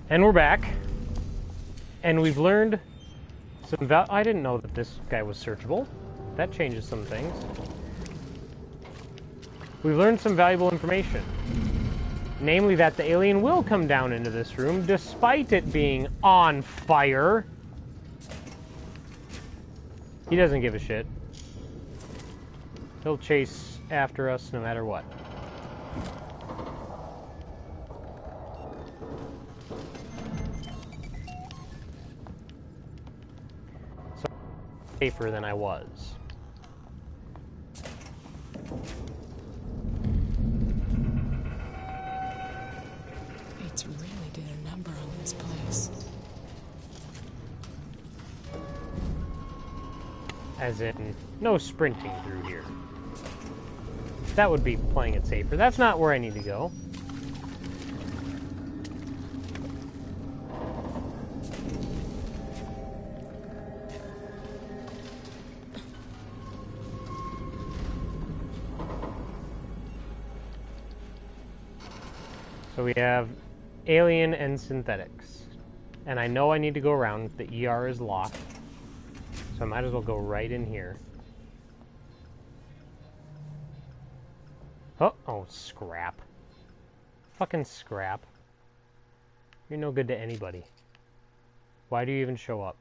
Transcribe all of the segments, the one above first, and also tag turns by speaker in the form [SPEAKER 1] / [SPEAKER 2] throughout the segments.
[SPEAKER 1] And we're back. And we've learned some I didn't know that this guy was searchable. That changes some things. We've learned some valuable information. Namely that the alien will come down into this room despite it being on fire. He doesn't give a shit. He'll chase after us no matter what. So safer than I was.
[SPEAKER 2] It's really did a number on this place.
[SPEAKER 1] As in, no sprinting through here. That would be playing it safer. That's not where I need to go. So we have alien and synthetics. And I know I need to go around. The ER is locked. So I might as well go right in here. Oh, scrap. Fucking scrap. You're no good to anybody. Why do you even show up?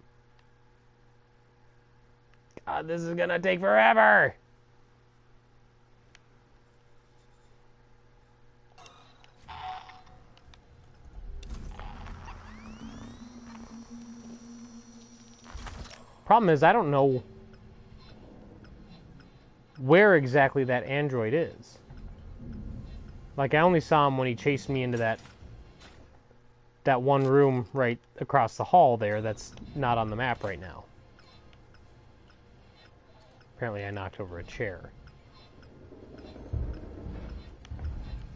[SPEAKER 1] God, this is gonna take forever! Problem is, I don't know where exactly that android is. Like, I only saw him when he chased me into that one room right across the hall there that's not on the map right now. Apparently I knocked over a chair.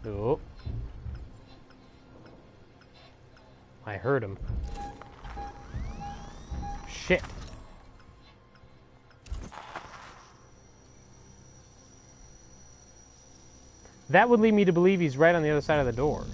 [SPEAKER 1] Oh. I heard him. Shit. That would lead me to believe he's right on the other side of the door.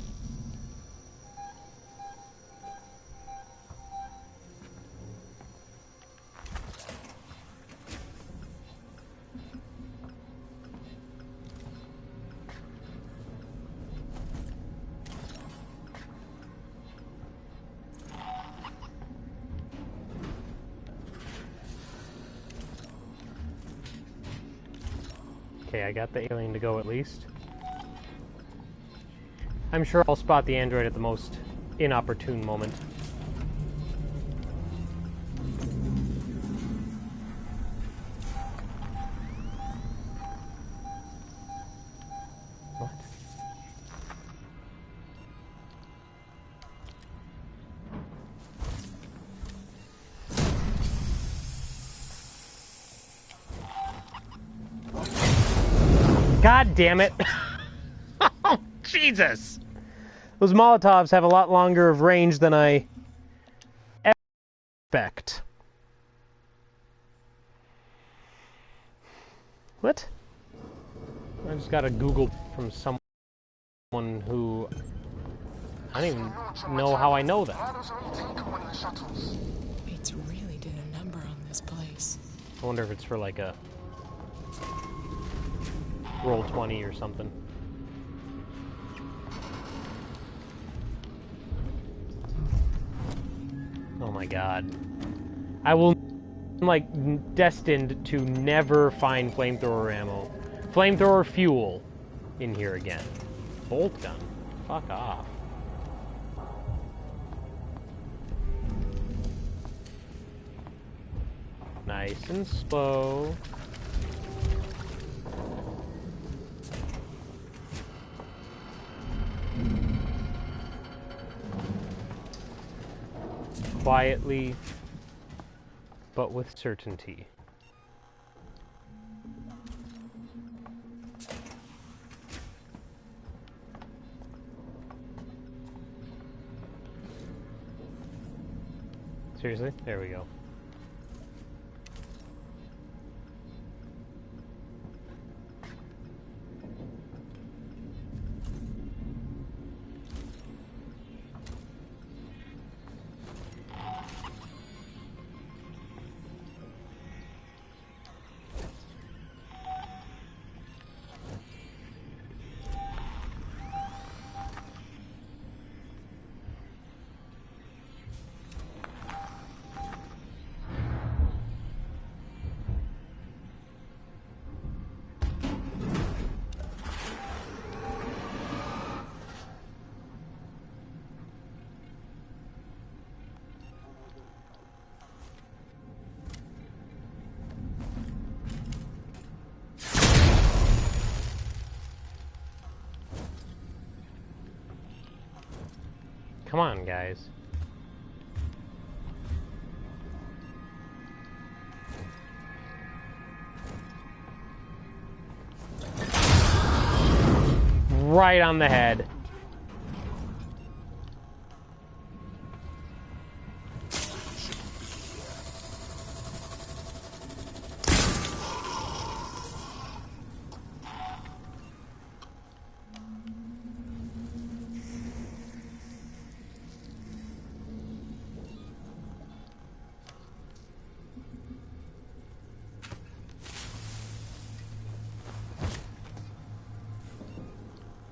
[SPEAKER 1] Okay, I got the alien to go at least. I'm sure I'll spot the android at the most inopportune moment. What? God damn it! Oh, Jesus! Those Molotovs have a lot longer of range than I expect. What? I just got a Google from someone who... I don't even know how I know that.
[SPEAKER 2] It's really did a number on this place.
[SPEAKER 1] I wonder if it's for like a roll 20 or something. Oh my god. I will, like, destined to never find flamethrower ammo. Flamethrower fuel in here again. Bolt gun. Fuck off. Nice and slow. Quietly, but with certainty. Seriously? There we go. Come on, guys. Right on the head.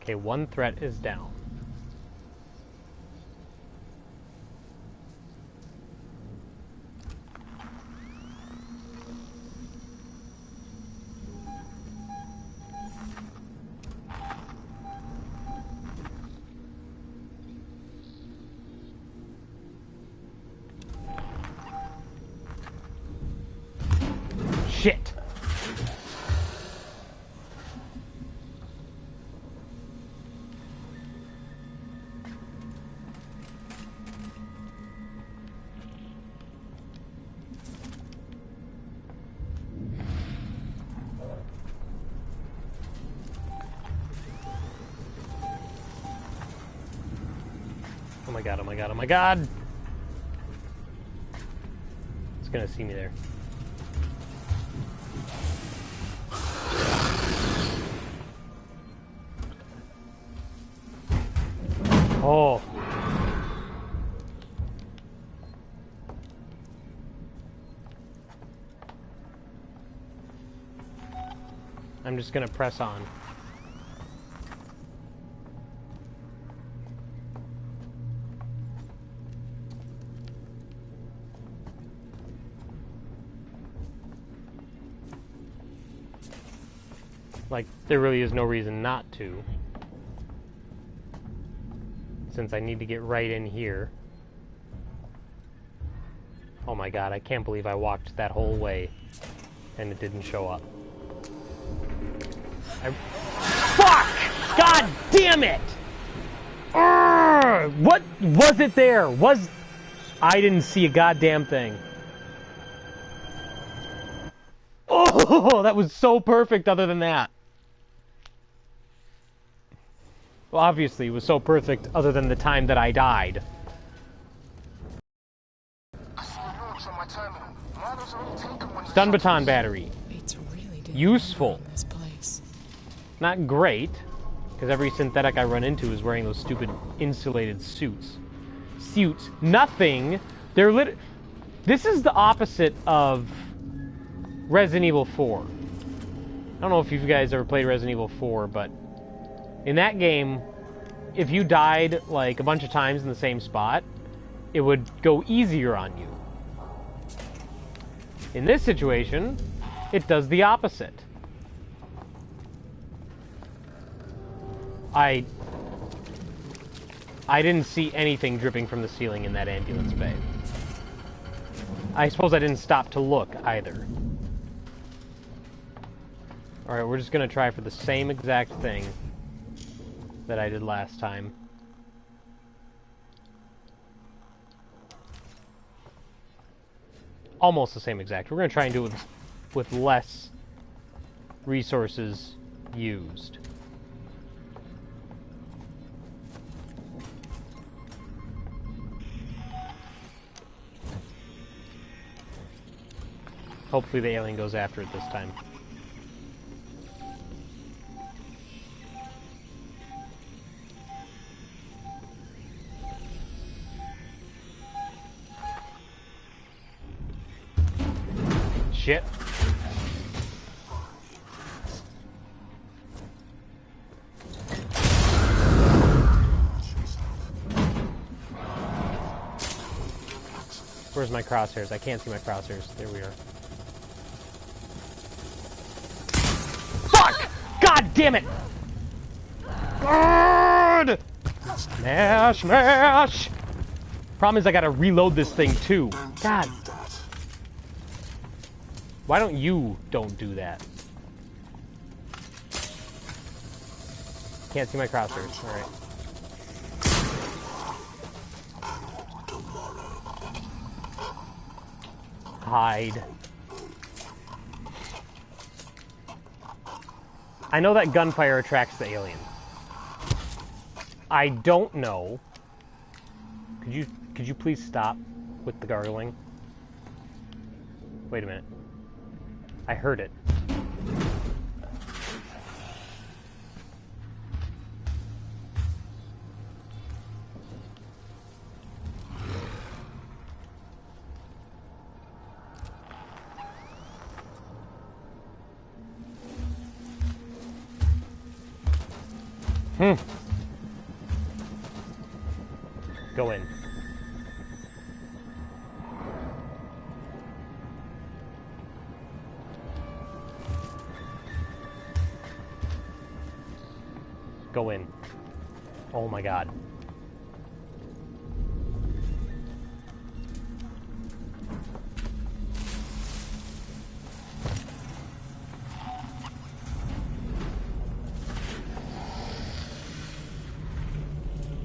[SPEAKER 1] Okay, one threat is down. Shit! Oh my god, oh my god, oh my god! It's gonna see me there. Oh. I'm just gonna press on. Like, there really is no reason not to. Since I need to get right in here. Oh my god, I can't believe I walked that whole way and it didn't show up. Fuck! God damn it! Urgh! What was it there? I didn't see a goddamn thing. Oh, that was so perfect other than that. Well, obviously, it was so perfect other than the time that I died. Stun baton battery.
[SPEAKER 2] It's really
[SPEAKER 1] useful.
[SPEAKER 2] This place.
[SPEAKER 1] Not great, because every synthetic I run into is wearing those stupid insulated suits. Nothing. This is the opposite of Resident Evil 4. I don't know if you guys ever played Resident Evil 4, but in that game, if you died like a bunch of times in the same spot, it would go easier on you. In this situation, it does the opposite. I didn't see anything dripping from the ceiling in that ambulance bay. I suppose I didn't stop to look either. Alright, we're just gonna try for the same exact thing that I did last time. Almost the same exact. We're gonna try and do it with less resources used. Hopefully the alien goes after it this time. Shit. Where's my crosshairs? I can't see my crosshairs. There we are. Fuck! God damn it! God! Smash, smash! Problem is I gotta reload this thing too. God. Why don't you do that? Can't see my crosshairs. Alright. hide. I know that gunfire attracts the alien. I don't know. Could you please stop with the gargling? Wait a minute. I heard it. Go in. Go in. Oh my god.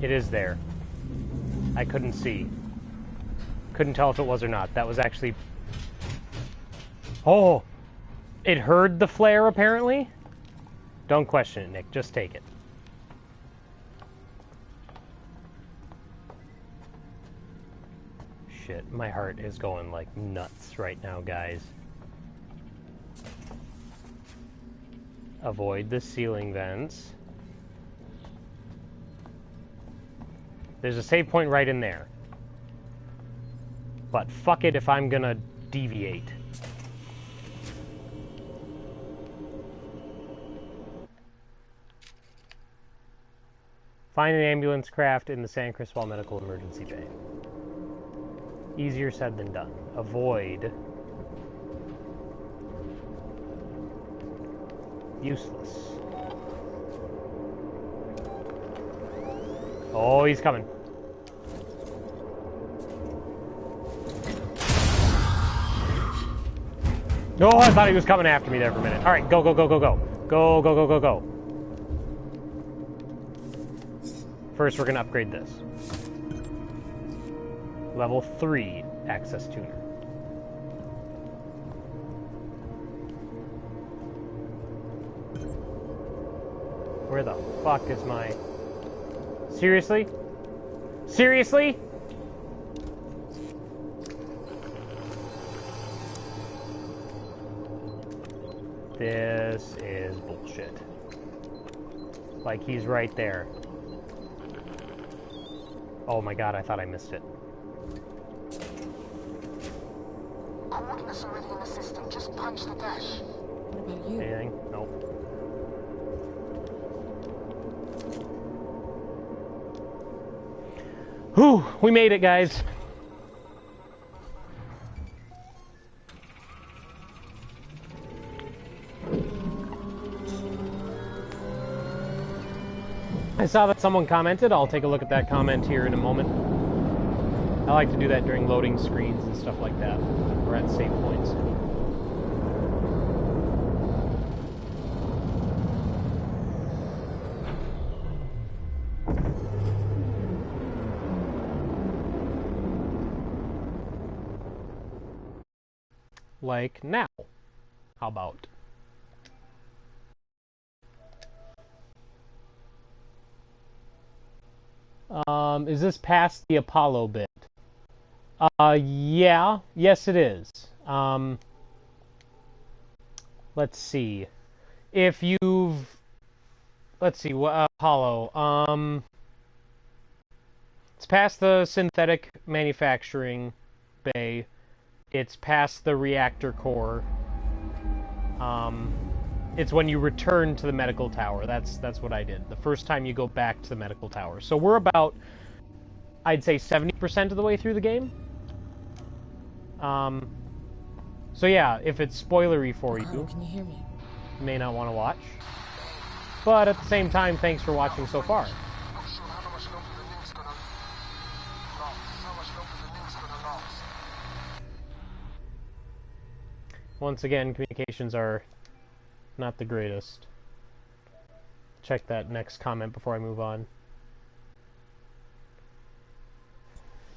[SPEAKER 1] It is there. I couldn't see. Couldn't tell if it was or not. That was actually... Oh! It heard the flare, apparently? Don't question it, Nick. Just take it. Shit, my heart is going like nuts right now, guys. Avoid the ceiling vents. There's a save point right in there. But fuck it if I'm gonna deviate. Find an ambulance craft in the San Cristobal Medical Emergency Bay. Easier said than done. Avoid. Useless. Oh, he's coming. No, I thought he was coming after me there for a minute. Alright, go, go, go, go, go. Go, go, go, go, go. First, we're going to upgrade this. Level 3 access tuner. Where the fuck is my... Seriously? Seriously? This is bullshit. Like, he's right there. Oh my god, I thought I missed it.
[SPEAKER 3] Coordinates already in the system. Just punch the dash.
[SPEAKER 2] What about you?
[SPEAKER 1] Anything? Nope. Whew, we made it, guys. I saw that someone commented. I'll take a look at that comment here in a moment. I like to do that during loading screens and stuff like that, or at save points. Like now. How about? Is this past the Apollo bit? Yeah. Yes, it is. Let's see. If you've... Let's see, Apollo. It's past the synthetic manufacturing bay. It's past the reactor core. It's when you return to the medical tower. That's what I did. The first time you go back to the medical tower. So we're about, I'd say, 70% of the way through the game. So yeah, if it's spoilery for you,
[SPEAKER 2] Can you hear me?
[SPEAKER 1] you may not want to watch. But at the same time, thanks for watching so far. Once again, communications are not the greatest. Check that next comment before I move on.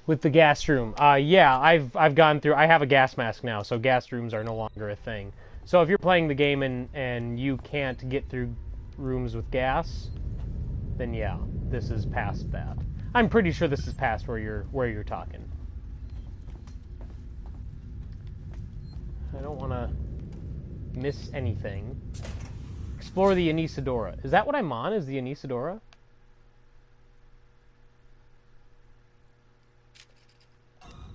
[SPEAKER 1] With the gas room. Yeah, I've gone through. I have a gas mask now, so gas rooms are no longer a thing. So if you're playing the game and you can't get through rooms with gas, then yeah, this is past that. I'm pretty sure this is past where you're talking. I don't want to miss anything. Explore the Anisadora. Is that what I'm on? Is the Anisadora?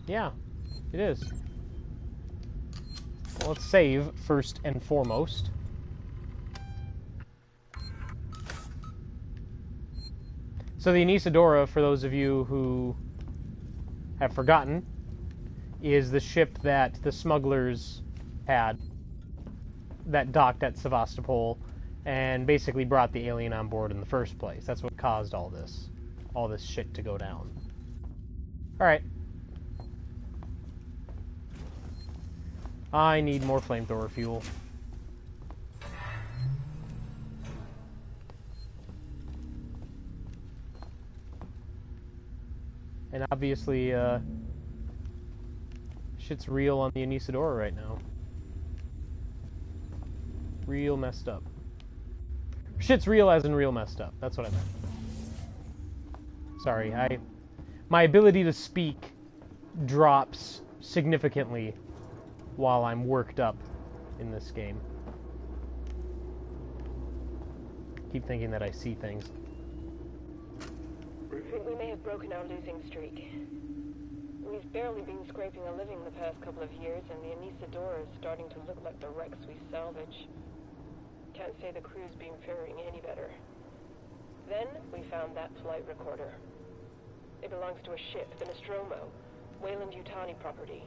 [SPEAKER 1] Yeah, it is. Well, let's save first and foremost. So the Anisadora, for those of you who have forgotten, is the ship that the smugglers had that docked at Sevastopol and basically brought the alien on board in the first place. That's what caused all this shit to go down. Alright. I need more flamethrower fuel. And obviously, shit's real on the Anisadora right now. Real messed up. Shit's real as in real messed up. That's what I meant. Sorry, my ability to speak drops significantly while I'm worked up in this game. Keep thinking that I see things.
[SPEAKER 4] I think we may have broken our losing streak. We've barely been scraping a living the past couple of years, and the Anisadora is starting to look like the wrecks we salvage. Can't say the crew's been faring any better. Then we found that flight recorder. It belongs to a ship, the Nostromo, Weyland-Yutani property.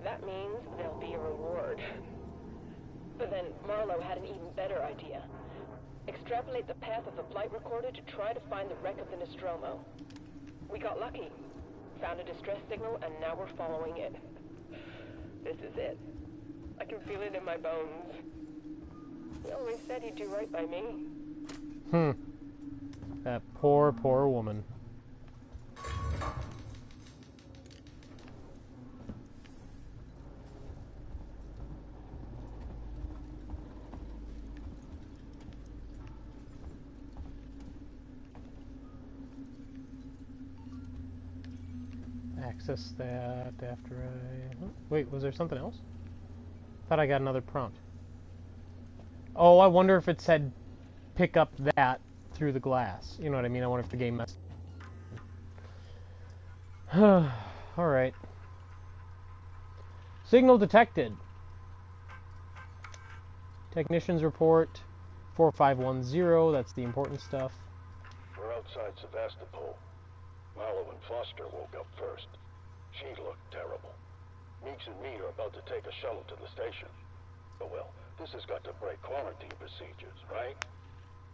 [SPEAKER 4] That means there'll be a reward. But then Marlowe had an even better idea. Extrapolate the path of the flight recorder to try to find the wreck of the Nostromo. We got lucky. Found a distress signal, and now we're following it. This is it. I can feel it in my bones. He always said he'd do right by me.
[SPEAKER 1] That poor, poor woman. Access that after I... Wait, was there something else? Thought I got another prompt. Oh, I wonder if it said pick up that through the glass. You know what I mean? I wonder if the game messed... Alright. Signal detected. Technician's report 4510. That's the important stuff.
[SPEAKER 5] We're outside Sevastopol. Marlowe and Foster woke up first. She looked terrible. Meeks and me are about to take a shuttle to the station. But well, this has got to break quarantine procedures, right?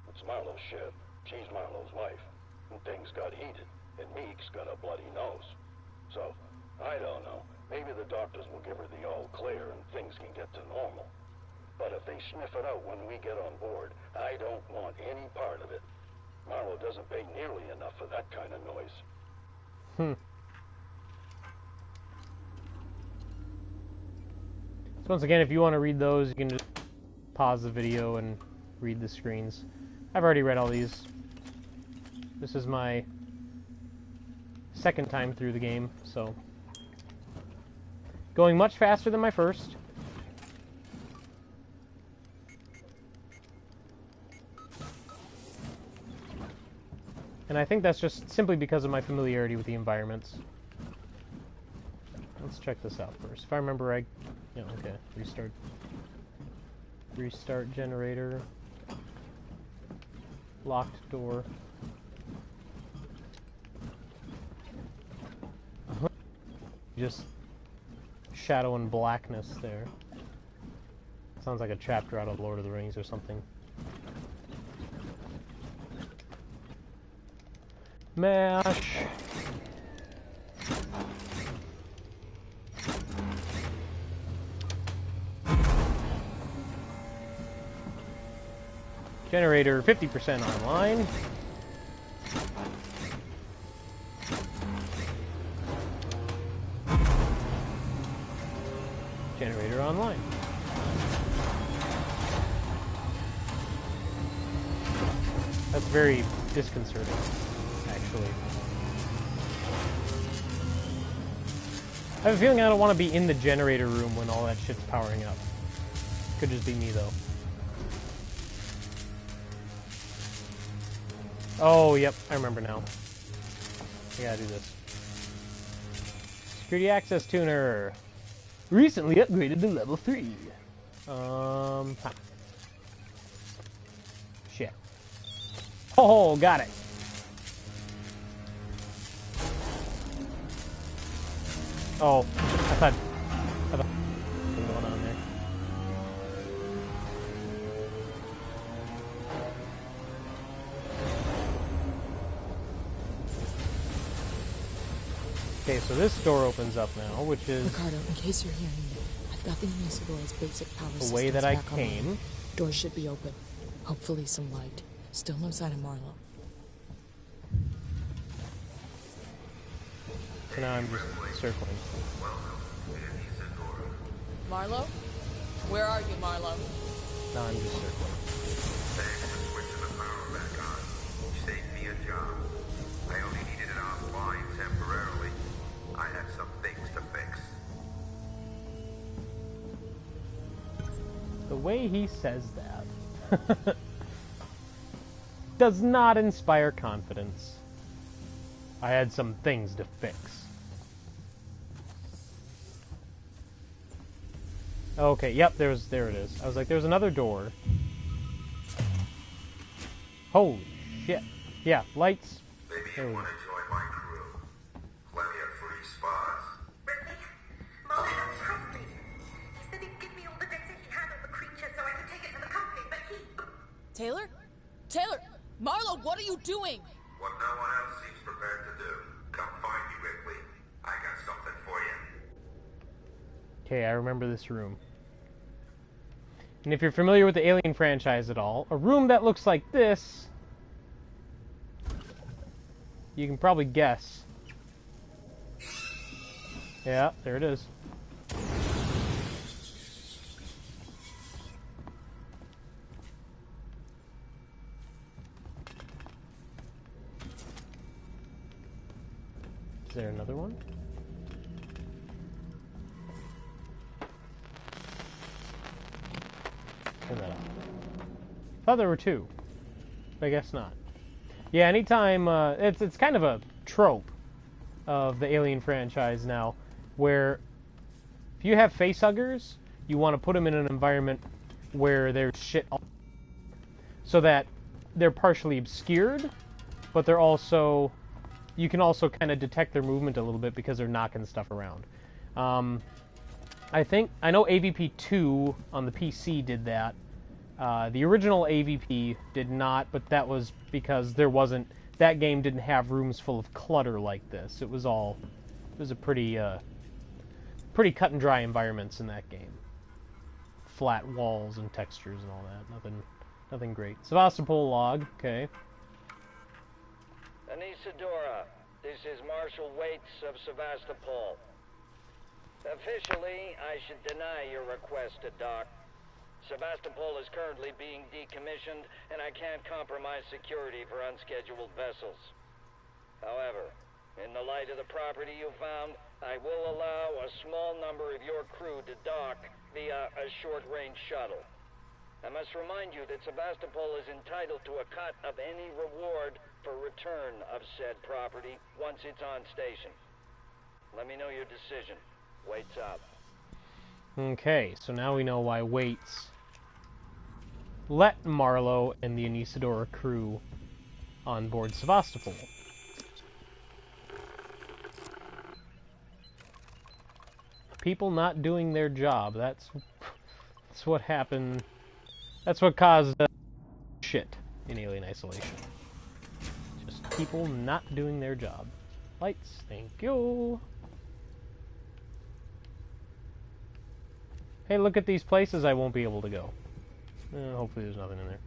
[SPEAKER 5] It's Marlowe's ship. She's Marlowe's wife. And things got heated. And Meeks got a bloody nose. So, I don't know. Maybe the doctors will give her the all clear and things can get to normal. But if they sniff it out when we get on board, I don't want any part of it. Marlowe doesn't pay nearly enough for that kind of noise.
[SPEAKER 1] So once again, if you want to read those, you can just pause the video and read the screens. I've already read all these. This is my second time through the game, so going much faster than my first. And I think that's just simply because of my familiarity with the environments. Let's check this out first. If I remember right... Yeah, okay. Restart. Restart generator. Locked door. Just shadow and blackness there. Sounds like a chapter out of Lord of the Rings or something. MASH! Generator 50% online. Generator online. That's very disconcerting, actually. I have a feeling I don't want to be in the generator room when all that shit's powering up. Could just be me, though. Oh, yep, I remember now. I gotta do this. Security access tuner. Recently upgraded to level 3. Huh. Shit. Oh, got it. Oh, I thought something going on there. Okay, so this door opens up now, which is
[SPEAKER 2] Ricardo, in case you're hearing me, I've got the Municipal's basic power
[SPEAKER 1] the
[SPEAKER 2] systems
[SPEAKER 1] way that I
[SPEAKER 2] back
[SPEAKER 1] came.
[SPEAKER 2] online. Doors should be open. Hopefully some light. Still no sign of Marlowe.
[SPEAKER 1] So now I'm just circling.
[SPEAKER 2] Marlowe? Where are you, Marlowe?
[SPEAKER 1] Now I'm just circling.
[SPEAKER 6] Thanks for switching the power back on. You saved me a job. I only needed it offline temporarily. I had some things to fix.
[SPEAKER 1] The way he says that does not inspire confidence. I had some things to fix. Okay, yep, there it is. I was like, there's another door. Holy shit. Yeah, lights.
[SPEAKER 6] Maybe
[SPEAKER 1] There
[SPEAKER 6] you
[SPEAKER 1] we
[SPEAKER 6] want
[SPEAKER 1] go.
[SPEAKER 6] to join my crew. Plenty of free spots.
[SPEAKER 7] Ripley, Mullen asked me. He said he'd give me all the data he had on the creature so I could take it to the company, but he...
[SPEAKER 2] Taylor? Taylor! Marlowe, what are you doing?
[SPEAKER 6] What no one else seems prepared to do. Come find me, Ripley. I got something for you.
[SPEAKER 1] Okay, I remember this room. And if you're familiar with the Alien franchise at all, a room that looks like this, you can probably guess. Yeah, there it is. Is there another one? Turn that off. Thought there were two, but I guess not. Yeah, anytime it's kind of a trope of the Alien franchise now, where if you have facehuggers, you want to put them in an environment where there's shit, so that they're partially obscured, but they're also, you can also kind of detect their movement a little bit because they're knocking stuff around. I know AVP 2 on the PC did that. The original AVP did not, but that was because that game didn't have rooms full of clutter like this. It was a pretty cut and dry environments in that game. Flat walls and textures and all that. Nothing great. Sevastopol log, okay.
[SPEAKER 8] Anisadora, this is Marshal Waits of Sevastopol. Officially, I should deny your request to dock. Sevastopol is currently being decommissioned, and I can't compromise security for unscheduled vessels. However, in the light of the property you found, I will allow a small number of your crew to dock via a short-range shuttle. I must remind you that Sevastopol is entitled to a cut of any reward for return of said property once it's on station. Let me know your decision. Waits up.
[SPEAKER 1] Okay, so now we know why Waits let Marlowe and the Anisadora crew on board Sevastopol. People not doing their job. That's what happened. That's what caused shit in Alien Isolation. Just people not doing their job. Lights, thank you. Hey, look at these places I won't be able to go. Hopefully there's nothing in there.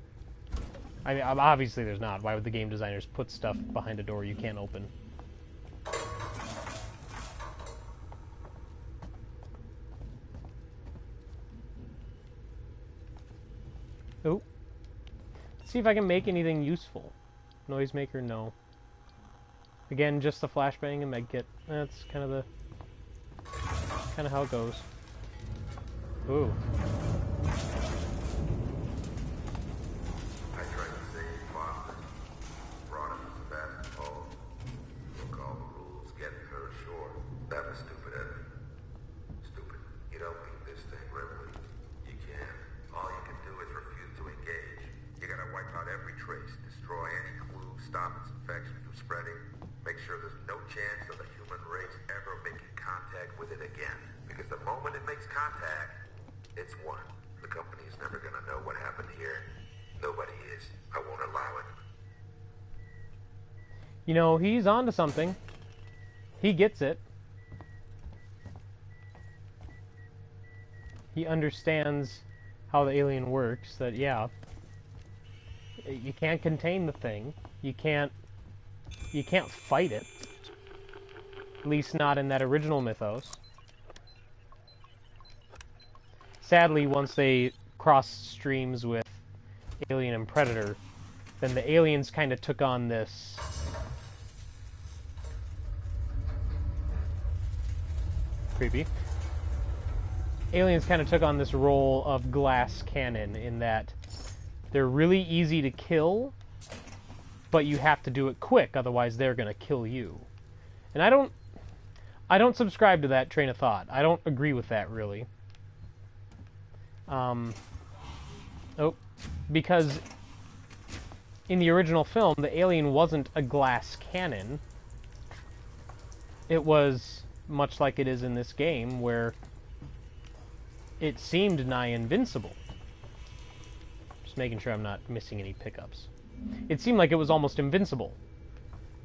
[SPEAKER 1] I mean, obviously there's not. Why would the game designers put stuff behind a door you can't open? Oh. Let's see if I can make anything useful. Noisemaker, no. Again, just the flashbang and medkit. That's kind of how it goes. Ooh.
[SPEAKER 6] I tried to save Foster. Brought him to Sebastopol. Broke all the rules, getting her ashore. That was stupid, Evan. Stupid. You don't beat this thing, Ripley. You can't. All you can do is refuse to engage. You gotta wipe out every trace, destroy any clue, stop its infection from spreading, make sure there's no chance of the human race ever making contact with it again. Because the moment it makes contact, it's won. The company's never gonna know what happened here. Nobody is. I won't allow it.
[SPEAKER 1] You know, he's onto something. He gets it. He understands how the alien works, that, yeah, you can't contain the thing. You can't fight it. At least not in that original mythos. Sadly, once they crossed streams with Alien and Predator, then the aliens kind of took on this... creepy. Aliens kind of took on this role of glass cannon in that they're really easy to kill, but you have to do it quick, otherwise they're gonna kill you. And I don't subscribe to that train of thought. I don't agree with that, really. Because in the original film, the alien wasn't a glass cannon. It was much like it is in this game, where it seemed nigh invincible. Just making sure I'm not missing any pickups. It seemed like it was almost invincible.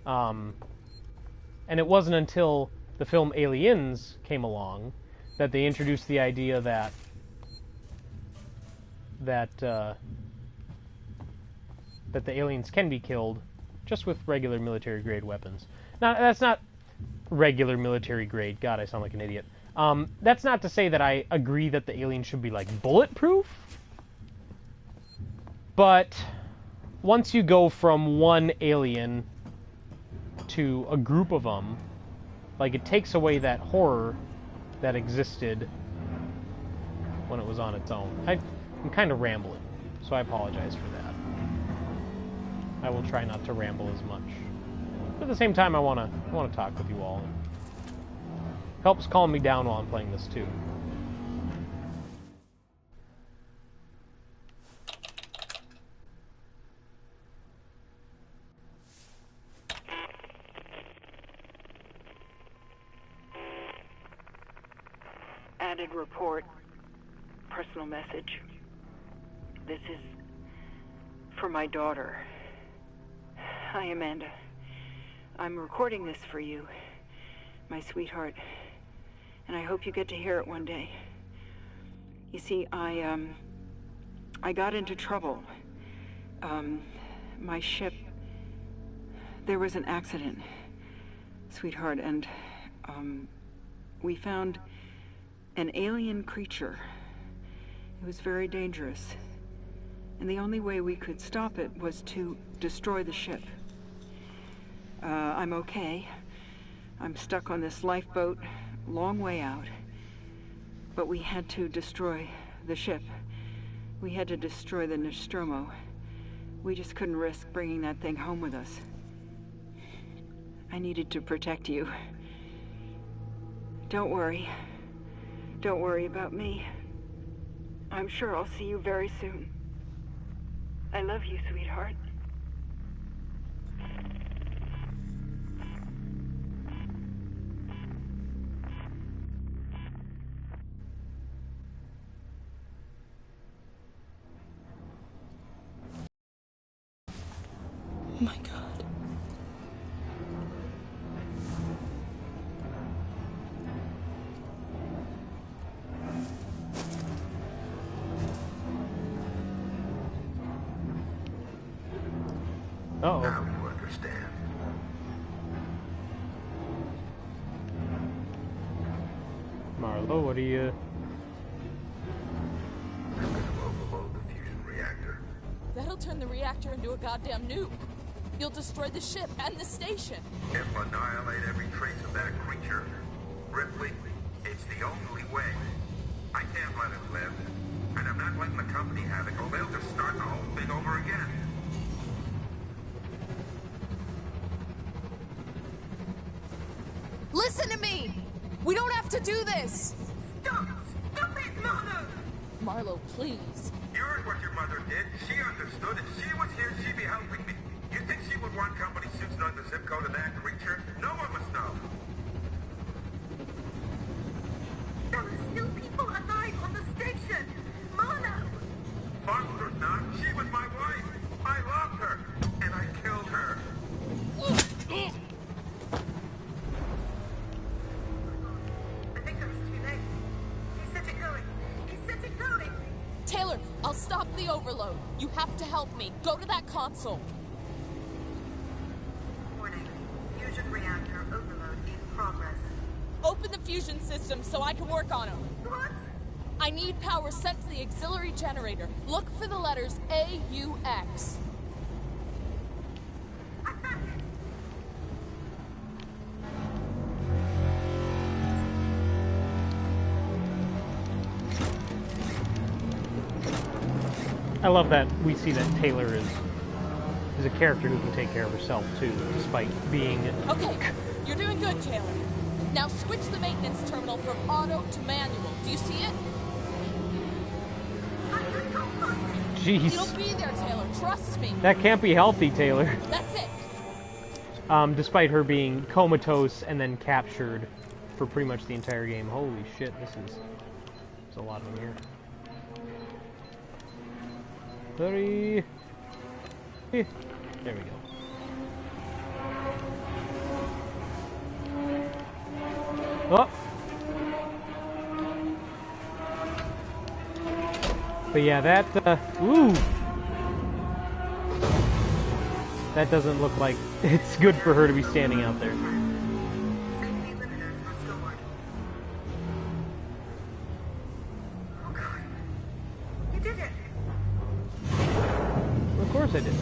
[SPEAKER 1] And it wasn't until the film Aliens came along that they introduced the idea that the aliens can be killed just with regular military grade weapons. Now, that's not regular military grade. God, I sound like an idiot. That's not to say that I agree that the aliens should be, like, bulletproof. But once you go from one alien to a group of them, like, it takes away that horror that existed when it was on its own. I'm kind of rambling, so I apologize for that. I will try not to ramble as much. But at the same time, I want to talk with you all. It helps calm me down while I'm playing this too.
[SPEAKER 9] Added report. Personal message. This is for my daughter. Hi, Amanda. I'm recording this for you, my sweetheart, and I hope you get to hear it one day. You see, I got into trouble. My ship, there was an accident, sweetheart, and we found an alien creature. It was very dangerous, and the only way we could stop it was to destroy the ship. I'm okay. I'm stuck on this lifeboat, long way out. But we had to destroy the ship. We had to destroy the Nostromo. We just couldn't risk bringing that thing home with us. I needed to protect you. Don't worry. Don't worry about me. I'm sure I'll see you very soon. I love you, sweetheart.
[SPEAKER 2] Oh my God.
[SPEAKER 1] Uh-oh.
[SPEAKER 6] Now you understand.
[SPEAKER 1] Marlo, what are you...
[SPEAKER 6] I'm going to overload the fusion reactor.
[SPEAKER 10] That'll turn the reactor into a goddamn nuke. You'll destroy the ship and the station.
[SPEAKER 6] It'll annihilate every trace of that creature. Ripley, it's the only way. I can't let it live. And I'm not letting the company have it, or they'll just start the whole thing over again.
[SPEAKER 10] Listen to me! We don't have to do this!
[SPEAKER 7] Stop! Stop it, Marlo!
[SPEAKER 10] Marlo, please.
[SPEAKER 6] You heard what your mother did. She understood. If she was here, she'd be helping me. You think she would want company suits knowing the zip code of that creature? No one must know.
[SPEAKER 7] There are still people alive on the station! Marlo!
[SPEAKER 6] Foster's not. She was my wife. I loved her. And I killed her.
[SPEAKER 7] I think it was too late. He set it going. He set it going!
[SPEAKER 10] Taylor, I'll stop the overload. You have to help me. Go to that console.
[SPEAKER 7] Warning. Fusion reactor overload in progress.
[SPEAKER 10] Open the fusion system so I can work on them.
[SPEAKER 7] What?
[SPEAKER 10] I need power sent to the auxiliary generator. Look for the letters AUX.
[SPEAKER 7] I found it!
[SPEAKER 1] I love that we see that Taylor is a character who can take care of herself too, despite being...
[SPEAKER 10] Okay, you're doing good, Taylor. Now switch the maintenance terminal from auto to manual. Do you see it?
[SPEAKER 1] Jeez.
[SPEAKER 10] It'll be there, Taylor. Trust me.
[SPEAKER 1] That can't be healthy, Taylor.
[SPEAKER 10] That's it.
[SPEAKER 1] Despite her being comatose and then captured for pretty much the entire game. Holy shit, there's a lot of them here. Hurry! There we go. Oh! But yeah, that, ooh! That doesn't look like it's good for her to be standing out there.
[SPEAKER 7] Safety limiters restored. Oh god. You did it!
[SPEAKER 1] Of course I did.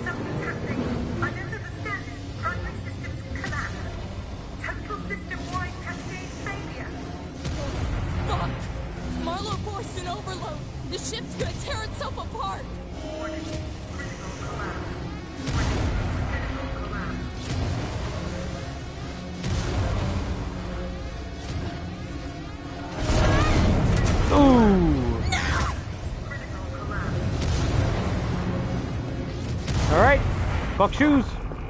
[SPEAKER 7] Something's happening. Under the scan, primary systems collapse. Total system-wide cascade failure.
[SPEAKER 10] Fuck! Marlo forced an overload. The ship's gonna tear itself apart.
[SPEAKER 7] Warning. Critical collapse. Warning. Critical collapse.
[SPEAKER 1] Ooh!
[SPEAKER 7] Critical collapse.
[SPEAKER 1] Alright. Buck shoes.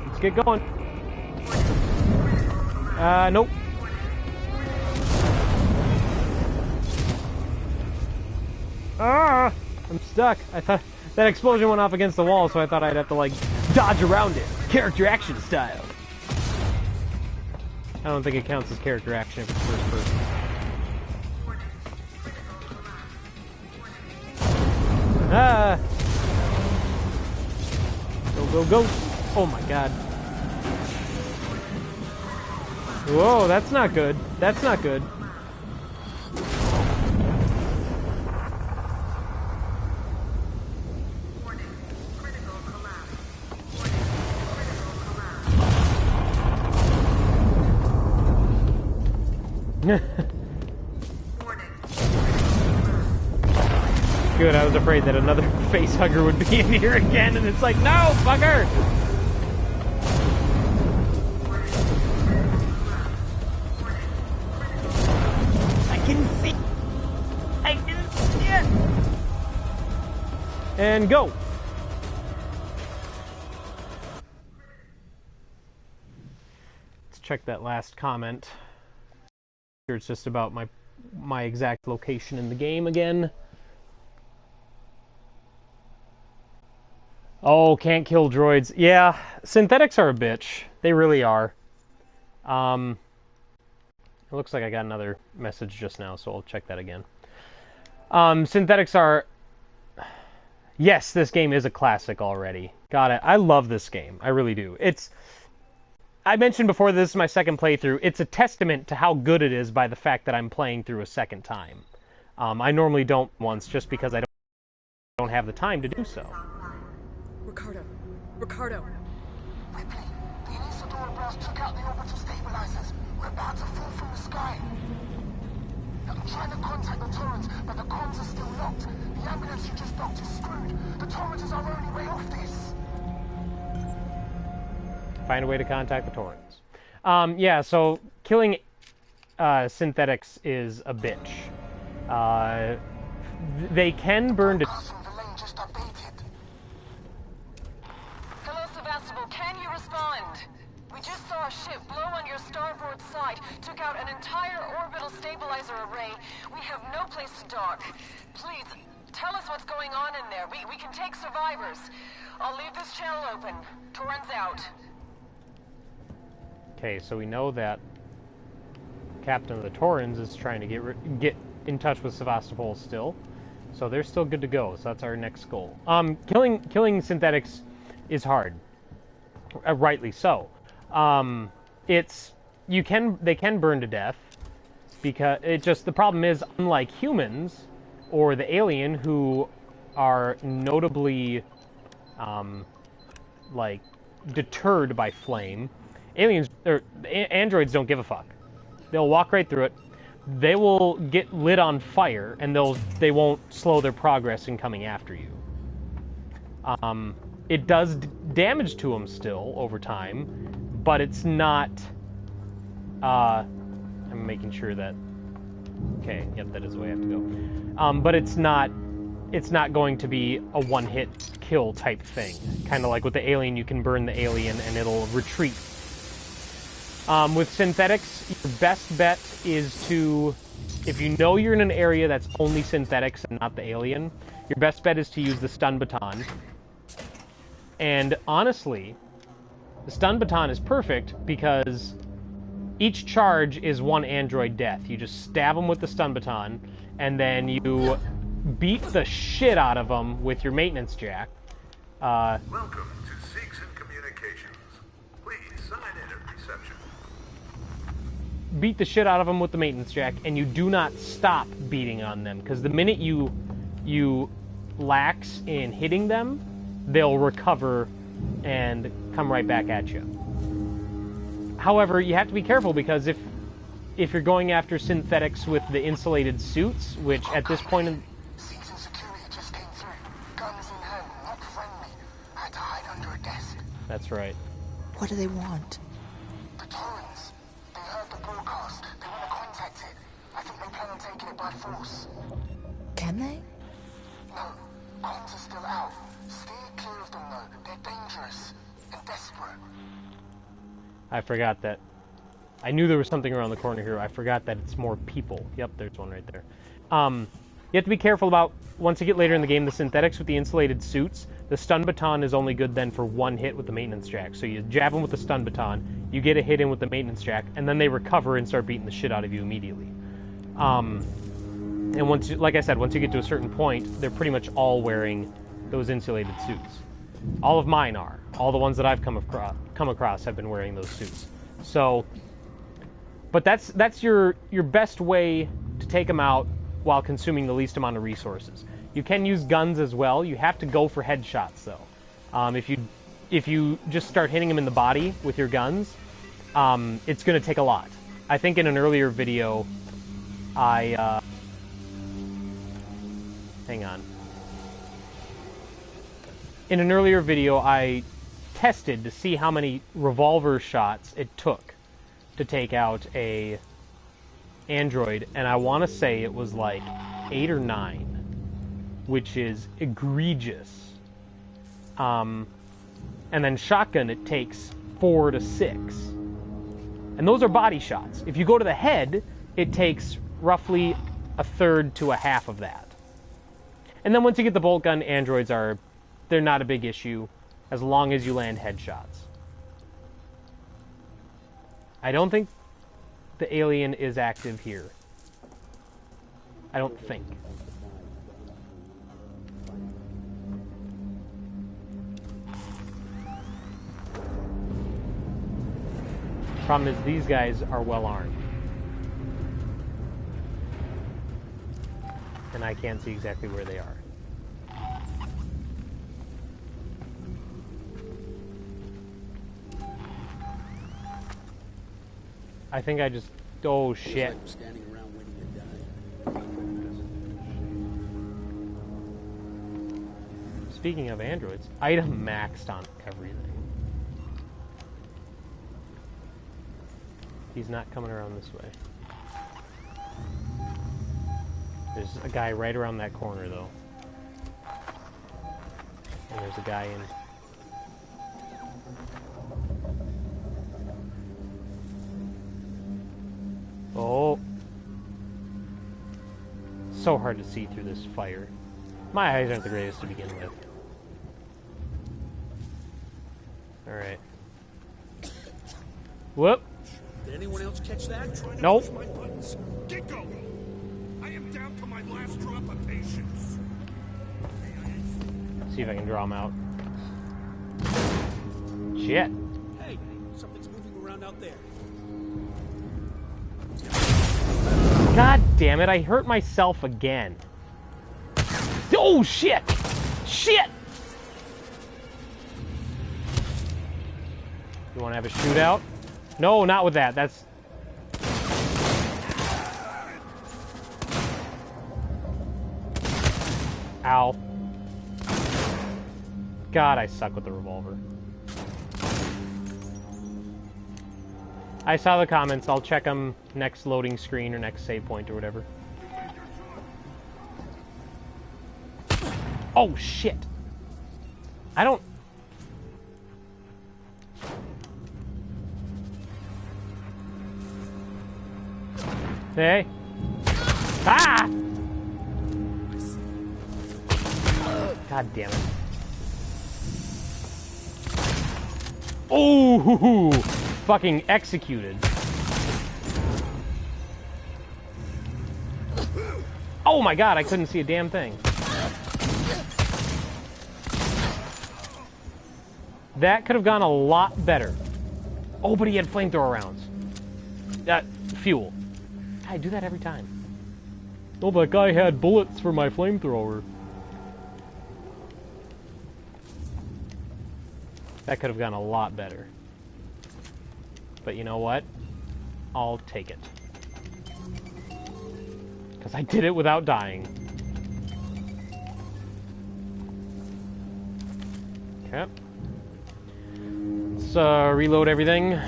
[SPEAKER 1] Let's get going. Nope. Ah! I'm stuck. I thought that explosion went off against the wall, so I thought I'd have to, like, dodge around it. Character action style. I don't think it counts as character action if it's first person. Ah! Go, go, go! Oh my god. Whoa, that's not good. That's not good.
[SPEAKER 7] Warning. Critical collapse. Warning. Critical collapse. Warning.
[SPEAKER 1] Good, I was afraid that another facehugger would be in here again, and it's like, no, fucker! I can see it! And go! Let's check that last comment. It's just about my exact location in the game again. Oh, can't kill droids. Yeah, synthetics are a bitch. They really are. It looks like I got another message just now, so I'll check that again. Synthetics are... Yes, this game is a classic already. Got it. I love this game. I really do. It's... I mentioned before this is my second playthrough. It's a testament to how good it is by the fact that I'm playing through a second time. I normally don't once just because I don't have the time to do so.
[SPEAKER 2] Ricardo.
[SPEAKER 3] Ripley, the Anisadora blast took out the orbital stabilizers. We're about to fall from the sky. I'm trying to contact the Torrens, but the comms are still locked. The ambulance you just docked is screwed. The Torrens is our only way off this.
[SPEAKER 1] Find a way to contact the Torrens. Yeah, so killing synthetics is a bitch. They can burn to...
[SPEAKER 4] Hello, Sevastopol. Can you respond? We just saw a ship blow on your starboard side, took out an entire orbital stabilizer array. We have no place to dock. Please, tell us what's going on in there. We can take survivors. I'll leave this channel open. Torrens out.
[SPEAKER 1] Okay, so we know that Captain of the Torrens is trying to get in touch with Sevastopol still. So they're still good to go. So that's our next goal. Killing synthetics is hard. Rightly so. They can burn to death because the problem is, unlike humans or the alien, who are notably like deterred by flame, androids don't give a fuck. They'll walk right through it. They will get lit on fire, and they won't slow their progress in coming after you. It does damage to them still over time, but it's not... I'm making sure that... Okay, yep, that is the way I have to go. But it's not going to be a one-hit kill type thing. Kind of like with the alien, you can burn the alien and it'll retreat. With synthetics, your best bet is to... If you know you're in an area that's only synthetics and not the alien, your best bet is to use the stun baton. And honestly, the stun baton is perfect because each charge is one android death. You just stab them with the stun baton, and then you beat the shit out of them with your maintenance jack.
[SPEAKER 6] Welcome to Seeks and Communications. Please sign in at reception.
[SPEAKER 1] Beat the shit out of them with the maintenance jack, and you do not stop beating on them, because the minute you lax in hitting them, they'll recover and come right back at you. However, you have to be careful, because if you're going after synthetics with the insulated suits, which at this point in...
[SPEAKER 3] Seats and security just came through. Guns in hand, not friendly. I had to hide under a desk.
[SPEAKER 1] That's right.
[SPEAKER 10] What do they want?
[SPEAKER 3] The Torrens. They heard the broadcast. They want to contact it. I think they plan on taking it by force.
[SPEAKER 10] Can they?
[SPEAKER 3] No, comms are still out. Steer clear of them, though. They're dangerous and desperate.
[SPEAKER 1] I forgot that. I knew there was something around the corner here. I forgot that it's more people. Yep, there's one right there. You have to be careful about, once you get later in the game, the synthetics with the insulated suits. The stun baton is only good then for one hit with the maintenance jack. So you jab them with the stun baton, you get a hit in with the maintenance jack, and then they recover and start beating the shit out of you immediately. And once, like I said, once you get to a certain point, they're pretty much all wearing those insulated suits. All of mine are. All the ones that I've come across have been wearing those suits. So, but that's your best way to take them out while consuming the least amount of resources. You can use guns as well. You have to go for headshots though. If you just start hitting them in the body with your guns, it's going to take a lot. I think in an earlier video, hang on. In an earlier video, I tested to see how many revolver shots it took to take out a android, and I want to say it was like 8 or 9, which is egregious. And then shotgun, it takes 4 to 6. And those are body shots. If you go to the head, it takes roughly a third to a half of that. And then once you get the bolt gun, androids they're not a big issue as long as you land headshots. I don't think the alien is active here. I don't think. Problem is, these guys are well armed. And I can't see exactly where they are. I think I just... Oh, shit.
[SPEAKER 11] Like we're standing around waiting to die.
[SPEAKER 1] Speaking of androids, item maxed on everything. He's not coming around this way. There's a guy right around that corner, though. And there's a guy in... Oh. So hard to see through this fire. My eyes aren't the greatest to begin with. Alright. Whoop.
[SPEAKER 11] Did anyone else catch that?
[SPEAKER 1] Nope.
[SPEAKER 3] Get going. I am down to my last drop of patience.
[SPEAKER 1] See if I can draw him out. Shit.
[SPEAKER 11] Hey, something's moving around out there.
[SPEAKER 1] God damn it, I hurt myself again. Oh, shit! Shit! You want to have a shootout? No, not with that. That's... Ow. God, I suck with the revolver. I saw the comments. I'll check them next loading screen or next save point or whatever. Oh, shit. I don't... Hey. Ah! God damn it. Oh, fucking executed. Oh my god, I couldn't see a damn thing. That could have gone a lot better. Oh, but he had flamethrower rounds. Fuel. I do that every time. Oh, that guy had bullets for my flamethrower. That could have gone a lot better. But you know what? I'll take it. Because I did it without dying. Okay. Let's reload everything.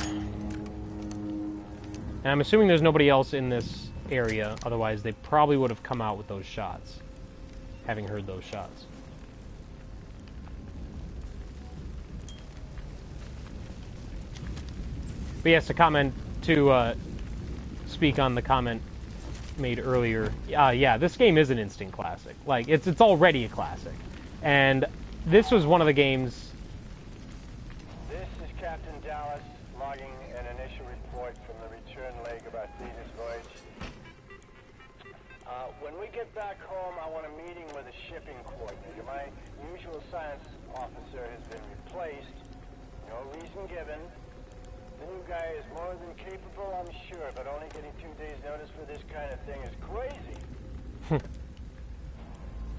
[SPEAKER 1] And I'm assuming there's nobody else in this area, otherwise they probably would have come out with those shots, having heard those shots. But yes, a comment to speak on the comment made earlier. Yeah, this game is an instant classic. Like, it's already a classic. And this was one of the games...
[SPEAKER 5] This is Captain Dallas, logging an initial report from the return leg of our Thetis voyage. When we get back home, I want a meeting with a shipping coordinator. My usual science officer has been replaced. No reason given. The new guy is more than capable, I'm sure, but only getting 2 days' notice for this kind of thing is crazy.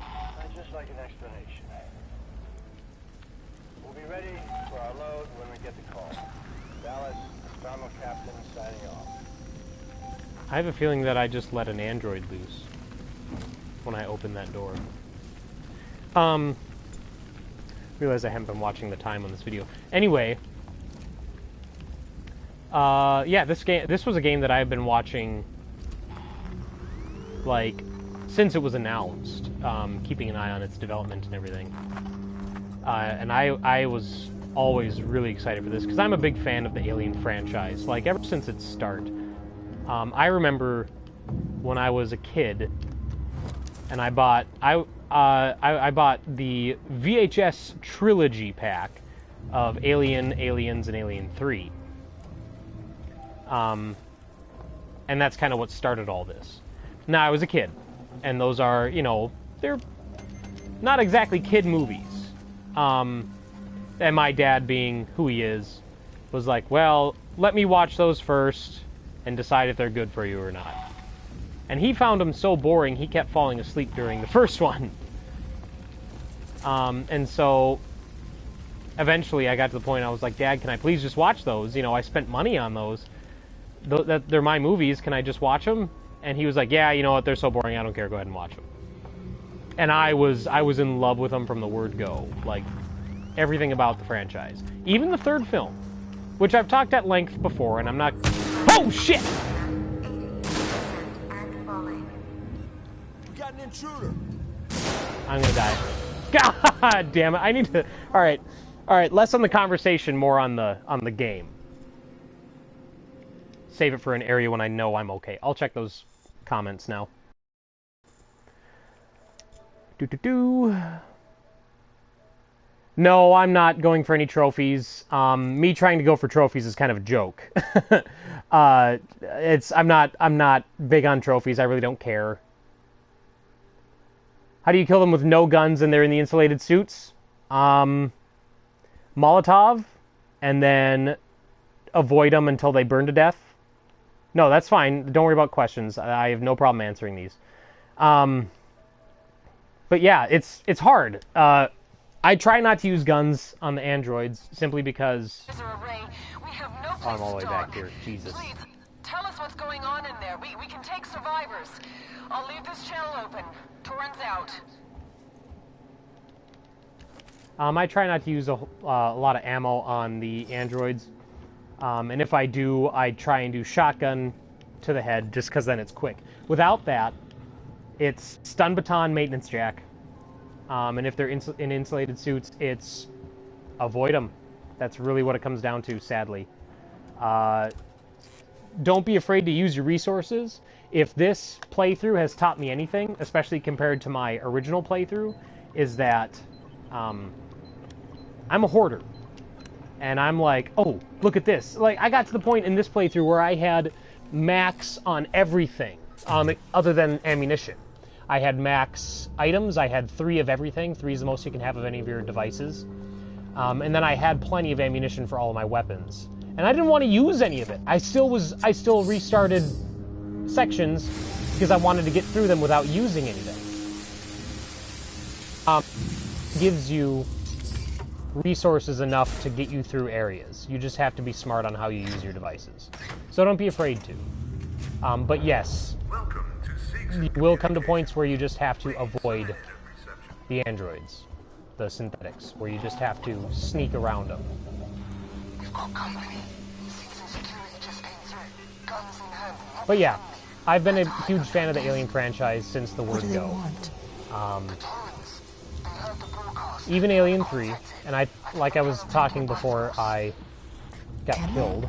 [SPEAKER 5] I'd just like an explanation. We'll be ready for our load when we get the call. Dallas, Astronomer Captain, signing off.
[SPEAKER 1] I have a feeling that I just let an android loose when I opened that door. Realize I haven't been watching the time on this video. Anyway, yeah, this was a game that I've been watching, like, since it was announced, keeping an eye on its development and everything. And I was always really excited for this, because I'm a big fan of the Alien franchise, like, ever since its start. I remember when I was a kid, and I bought the VHS trilogy pack of Alien, Aliens, and Alien 3. And that's kind of what started all this. Now, I was a kid, and those are, you know, they're not exactly kid movies. And my dad, being who he is, was like, well, let me watch those first and decide if they're good for you or not. And he found them so boring, he kept falling asleep during the first one. And so, eventually I got to the point I was like, Dad, can I please just watch those? You know, I spent money on those. They're my movies. Can I just watch them? And he was like, yeah, you know what? They're so boring. I don't care. Go ahead and watch them. And I was in love with them from the word go. Like, everything about the franchise. Even the third film, which I've talked at length before, and I'm not... Oh, shit!
[SPEAKER 11] We got an intruder.
[SPEAKER 1] I'm gonna die. God damn it! I need to. All right. Less on the conversation, more on the game. Save it for an area when I know I'm okay. I'll check those comments now. No, I'm not going for any trophies. Me trying to go for trophies is kind of a joke. I'm not big on trophies. I really don't care. How do you kill them with no guns and they're in the insulated suits? Molotov, and then avoid them until they burn to death. No, that's fine. Don't worry about questions. I have no problem answering these. But yeah, it's hard. I try not to use guns on the androids simply because... I'm all the way back here. Jesus.
[SPEAKER 12] Please, tell us what's going on in there. We can take survivors. I'll leave this channel open. Torrens out.
[SPEAKER 1] I try not to use a lot of ammo on the androids. And if I do, I try and do shotgun to the head, just because then it's quick. Without that, it's stun baton, maintenance jack. And if they're in insulated suits, it's avoid them. That's really what it comes down to, sadly. Don't be afraid to use your resources. If this playthrough has taught me anything, especially compared to my original playthrough, is that I'm a hoarder. And I'm like, oh, look at this. Like, I got to the point in this playthrough where I had max on everything, other than ammunition. I had max items. I had 3 of everything. 3 is the most you can have of any of your devices. And then I had plenty of ammunition for all of my weapons. And I didn't want to use any of it. I still restarted sections because I wanted to get through them without using anything. Gives you resources enough to get you through areas. You just have to be smart on how you use your devices. So don't be afraid to. But yes, you will come to points where you just have to avoid the androids, the synthetics, where you just have to sneak around them.
[SPEAKER 3] We've got company. Season security just came through. Guns in hand.
[SPEAKER 1] But yeah, I've been a huge fan of the Alien franchise since the word go. Even Alien 3, and like I was talking before I got killed.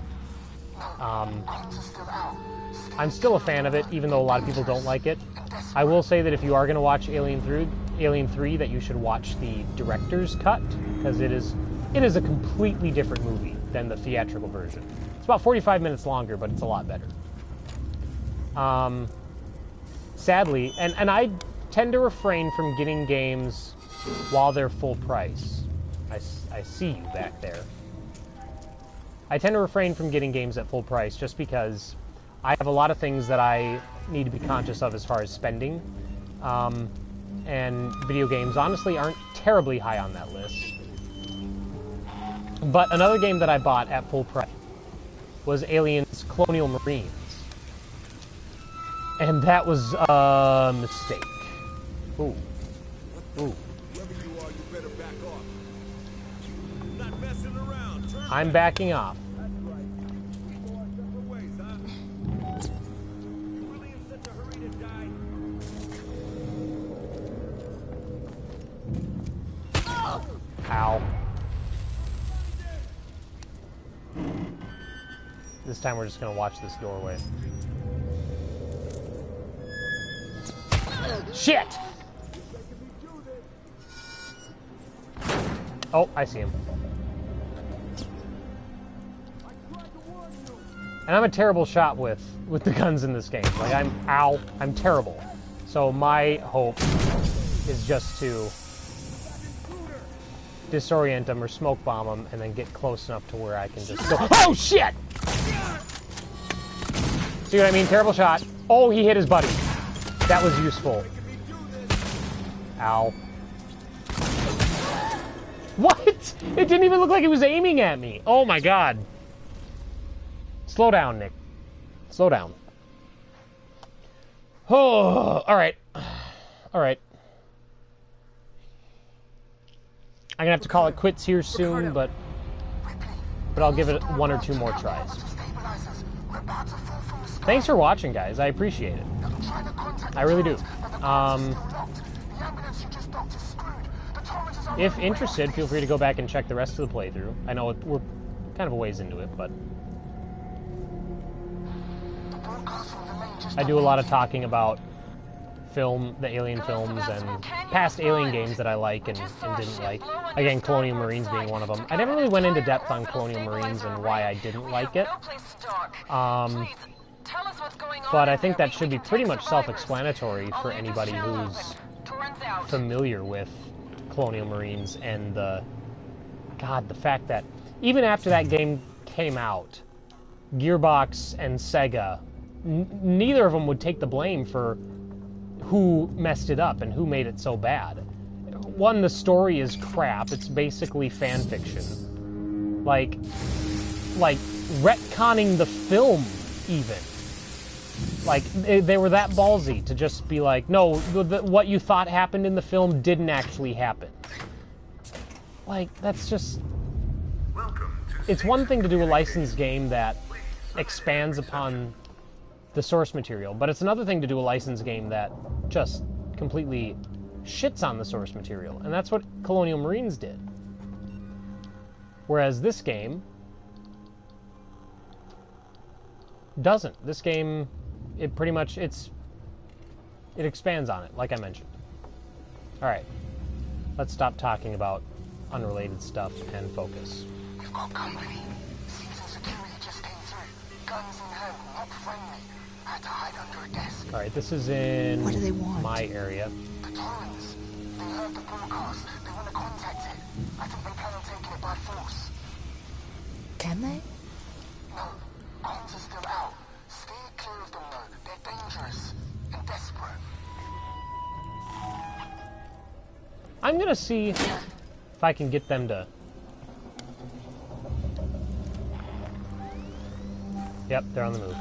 [SPEAKER 1] I'm still a fan of it, even though a lot of people don't like it. I will say that if you are going to watch Alien 3, that you should watch the director's cut, because it is a completely different movie than the theatrical version. It's about 45 minutes longer, but it's a lot better. Sadly, and I tend to refrain from getting games while they're full price. I see you back there. I tend to refrain from getting games at full price just because I have a lot of things that I need to be conscious of as far as spending. And video games honestly aren't terribly high on that list. But another game that I bought at full price was Aliens Colonial Marines. And that was a mistake. Ooh. Ooh. I'm backing off. Ow. This time we're just gonna watch this doorway. Shit! Oh, I see him. And I'm a terrible shot with the guns in this game. Like, I'm terrible. So my hope is just to disorient them or smoke bomb them and then get close enough to where I can just go. Oh, shit! See what I mean? Terrible shot. Oh, he hit his buddy. That was useful. Ow. What? It didn't even look like it was aiming at me. Oh my god. Slow down, Nick. Slow down. Oh, alright. Alright. I'm gonna have to call it quits here soon, but I'll give it one or two more tries. Thanks for watching, guys. I appreciate it. I really do. If interested, feel free to go back and check the rest of the playthrough. I know we're kind of a ways into it, but I do a lot of talking about the Alien films and past Alien games that I like and didn't like. Again, Colonial Marines being one of them. I never really went into depth on Colonial Marines and why I didn't like it. But I think that should be pretty much self-explanatory for anybody who's familiar with Colonial Marines and the fact that even after that game came out, Gearbox and Sega, neither of them would take the blame for who messed it up and who made it so bad. One, the story is crap. It's basically fan fiction. Like retconning the film, even. Like, they were that ballsy to just be like, no, what you thought happened in the film didn't actually happen. Like, that's just... It's one thing to do a licensed game that expands upon the source material, but it's another thing to do a licensed game that just completely shits on the source material, and that's what Colonial Marines did. Whereas this game doesn't. This game, it pretty much, it expands on it, like I mentioned. Alright, let's stop talking about unrelated stuff and focus.
[SPEAKER 3] We've got company. Season security just came through. Guns in hand, not friendly. I had to hide under a desk.
[SPEAKER 1] Alright, this is in
[SPEAKER 2] What do they want?
[SPEAKER 1] my area.
[SPEAKER 3] The Torrens. They heard the broadcast. They want to contact it. I think they plan on taking it by force.
[SPEAKER 2] Can they?
[SPEAKER 3] No. Comms are still out. Stay clear of them, though. They're dangerous and desperate.
[SPEAKER 1] I'm gonna see if I can get them to... Yep, they're on the move.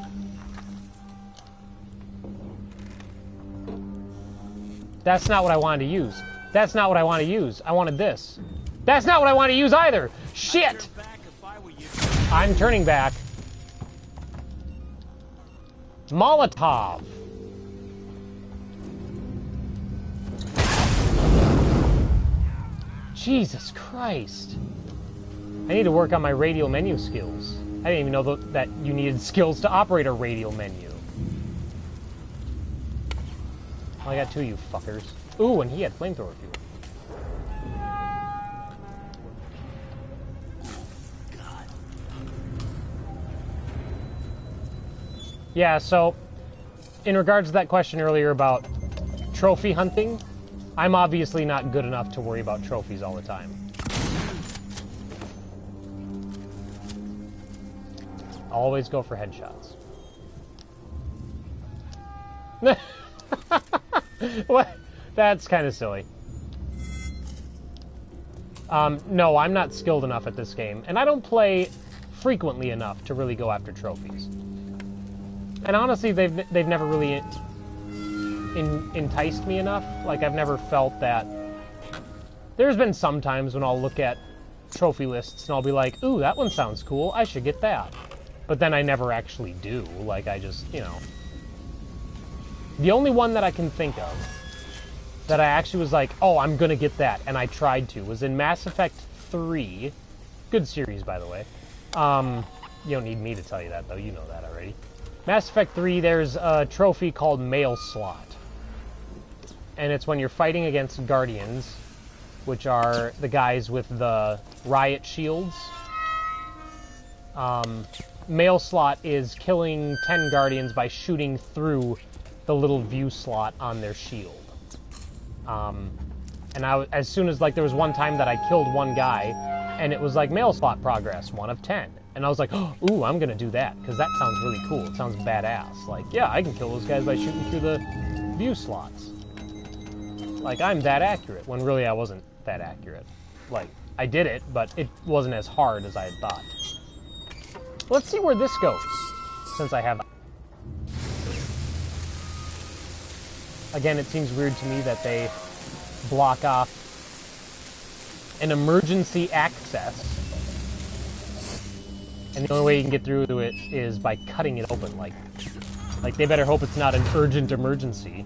[SPEAKER 1] That's not what I wanted to use. That's not what I want to use. I wanted this. That's not what I want to use either! Shit! I'm turning back. Molotov. Jesus Christ. I need to work on my radial menu skills. I didn't even know that you needed skills to operate a radial menu. Well, I got two of you fuckers. Ooh, and he had flamethrower fuel. Yeah, so, in regards to that question earlier about trophy hunting, I'm obviously not good enough to worry about trophies all the time. Always go for headshots. What? That's kind of silly. No, I'm not skilled enough at this game, and I don't play frequently enough to really go after trophies. And honestly, they've never really enticed me enough. Like, I've never felt that... There's been some times when I'll look at trophy lists and I'll be like, ooh, that one sounds cool, I should get that. But then I never actually do. Like, I just, you know... The only one that I can think of that I actually was like, oh, I'm gonna get that, and I tried to, was in Mass Effect 3. Good series, by the way. You don't need me to tell you that, though. You know that already. Mass Effect 3, there's a trophy called Mail Slot. And it's when you're fighting against Guardians, which are the guys with the riot shields. Mail Slot is killing 10 Guardians by shooting through the little view slot on their shield. And as soon as, like, there was one time that I killed one guy, and it was like, Mail Slot progress, 1 of 10. And I was like, ooh, I'm gonna do that, because that sounds really cool. It sounds badass. Like, yeah, I can kill those guys by shooting through the view slots. Like, I'm that accurate, when really I wasn't that accurate. Like, I did it, but it wasn't as hard as I had thought. Let's see where this goes, since I have... Again, it seems weird to me that they block off an emergency access, and the only way you can get through to it is by cutting it open. Like they better hope it's not an urgent emergency.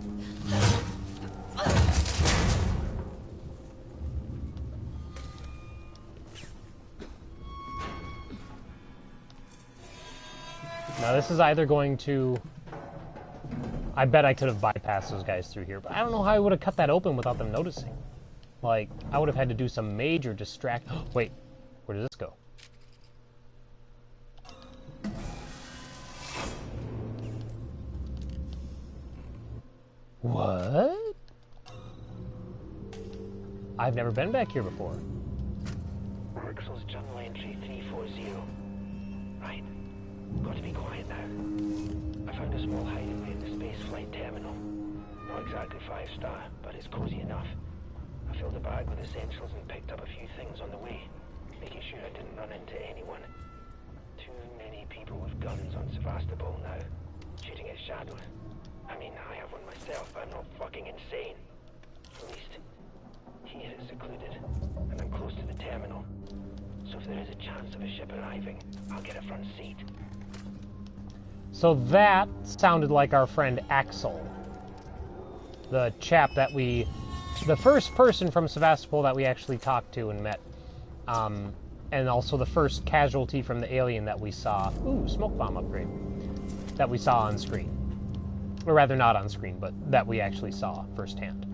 [SPEAKER 1] Now this is either going to... I bet I could have bypassed those guys through here, but I don't know how I would have cut that open without them noticing. Like, I would have had to do some major distract... Wait, where does this go? What? I've never been back here before.
[SPEAKER 13] Rixel's journal entry 340. Right. Got to be quiet now. I found a small hideaway at the space flight terminal. Not exactly 5-star, but it's cozy enough. I filled a bag with essentials and picked up a few things on the way, making sure I didn't run into anyone. Too many people with guns on Sevastopol now, shooting at shadows. I mean, I have one myself, but I'm not fucking insane. At least, here it's secluded, and I'm close to the terminal. So if there is a chance of a ship arriving, I'll get a front seat.
[SPEAKER 1] So that sounded like our friend Axel. The chap that we... The first person from Sevastopol that we actually talked to and met. And also the first casualty from the alien that we saw. Ooh, smoke bomb upgrade. That we saw on screen. Or rather, not on screen, but that we actually saw firsthand.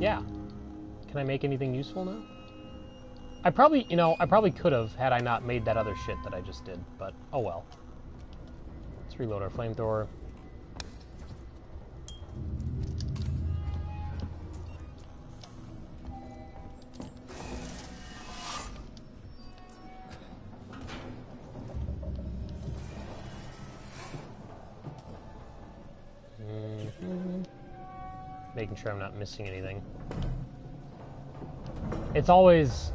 [SPEAKER 1] Yeah. Can I make anything useful now? I probably, I probably could have had I not made that other shit that I just did, but oh well. Let's reload our flamethrower. Making sure I'm not missing anything. It's always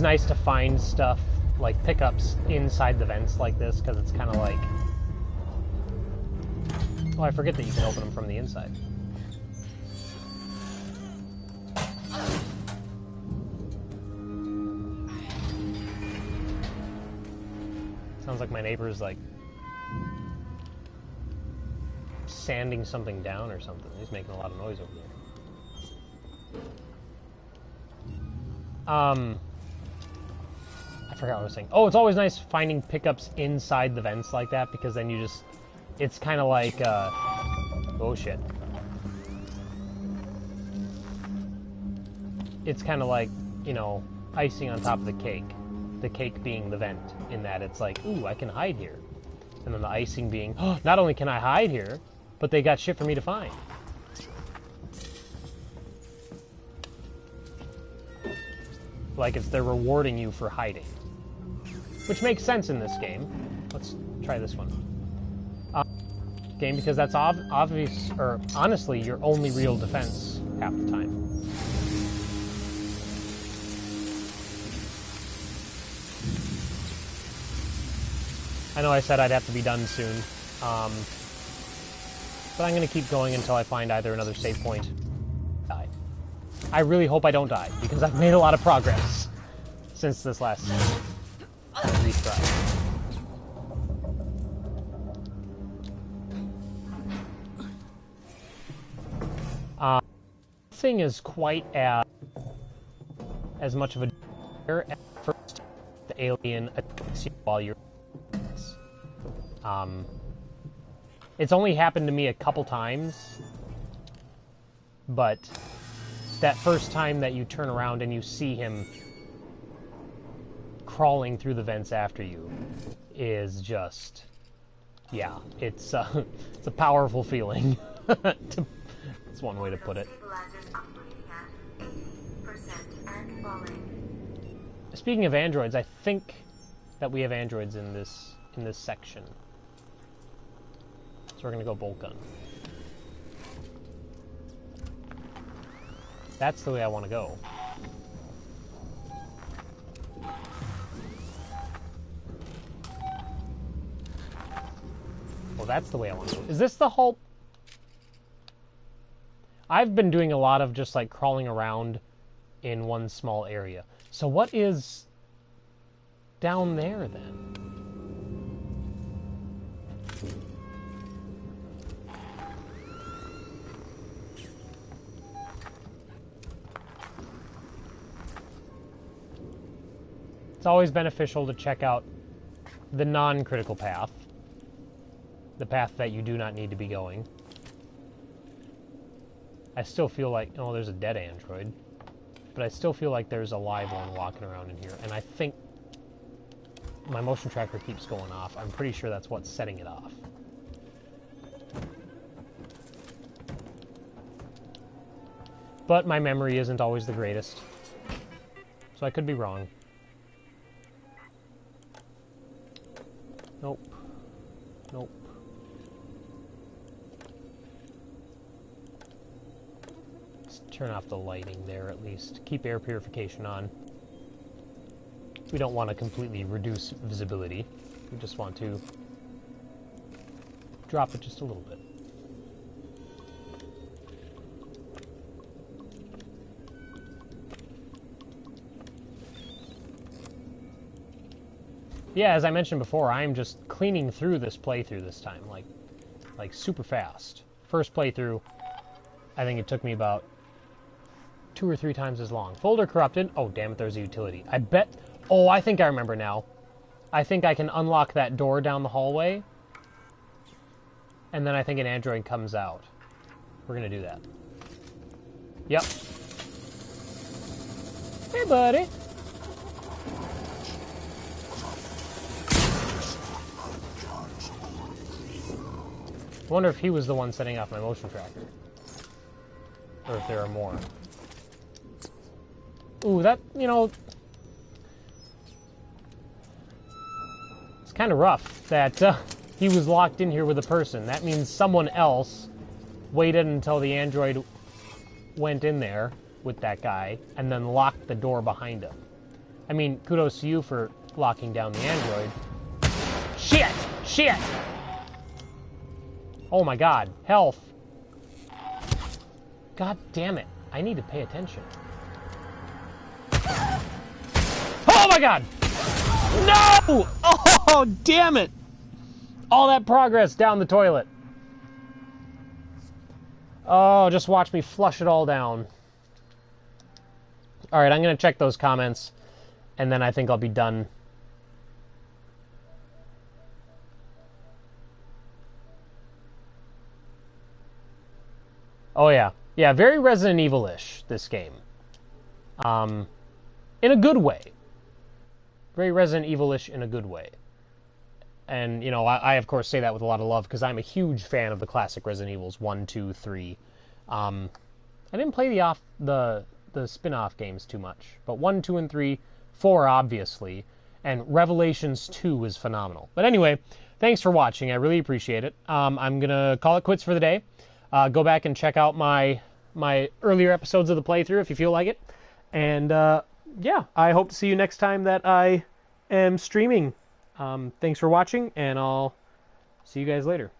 [SPEAKER 1] nice to find stuff, like pickups inside the vents like this, because it's kind of like... Oh, I forget that you can open them from the inside. Sounds like my neighbor's like sanding something down or something. He's making a lot of noise over there. I forgot what I was saying. Oh, it's always nice finding pickups inside the vents like that, because then you just... It's kind of like, oh shit. It's kind of like, icing on top of the cake. The cake being the vent, in that it's like, ooh, I can hide here. And then the icing being, oh, not only can I hide here, but they got shit for me to find. Like they're rewarding you for hiding. Which makes sense in this game. Let's try this one. Game, because that's obvious, or honestly, your only real defense half the time. I know I said I'd have to be done soon. But I'm going to keep going until I find either another save point. Die. I really hope I don't die, because I've made a lot of progress since this last retry. Thing is quite as much of a at first. The alien attacks you while you're... It's only happened to me a couple times, but that first time that you turn around and you see him crawling through the vents after you is just, yeah, it's a powerful feeling. That's one way to put it. Speaking of androids, I think that we have androids in this section. So we're gonna go bolt gun. That's the way I want to go. Well, that's the way I want to go. Is this the whole... I've been doing a lot of just, like, crawling around in one small area. So what is down there, then? It's always beneficial to check out the non-critical path. The path that you do not need to be going. I still feel like... Oh, there's a dead android. But I still feel like there's a live one walking around in here. And I think my motion tracker keeps going off. I'm pretty sure that's what's setting it off. But my memory isn't always the greatest. So I could be wrong. Nope. Nope. Let's turn off the lighting there at least. Keep air purification on. We don't want to completely reduce visibility. We just want to drop it just a little bit. Yeah, as I mentioned before, I'm just cleaning through this playthrough this time, like super fast. First playthrough, I think it took me about 2 or 3 times as long. Folder corrupted. Oh, damn it, there's a utility. I bet... Oh, I think I remember now. I think I can unlock that door down the hallway, and then I think an android comes out. We're gonna do that. Yep. Hey, buddy. I wonder if he was the one setting off my motion tracker. Or if there are more. Ooh, that, you know... It's kind of rough that he was locked in here with a person. That means someone else waited until the android went in there with that guy and then locked the door behind him. I mean, kudos to you for locking down the android. Shit! Shit! Oh my god. Health. God damn it. I need to pay attention. Oh my god! No! Oh, damn it! All that progress down the toilet. Oh, just watch me flush it all down. Alright, I'm gonna check those comments, and then I think I'll be done. Oh yeah. Yeah, very Resident Evil-ish, this game. In a good way. Very Resident Evil-ish in a good way. And, you know, I of course say that with a lot of love, because I'm a huge fan of the classic Resident Evils 1, 2, 3. I didn't play the spin-off games too much, but 1, 2, and 3, 4 obviously, and Revelations 2 is phenomenal. But anyway, thanks for watching, I really appreciate it. I'm gonna call it quits for the day. Go back and check out my earlier episodes of the playthrough if you feel like it. And yeah, I hope to see you next time that I am streaming. Thanks for watching, and I'll see you guys later.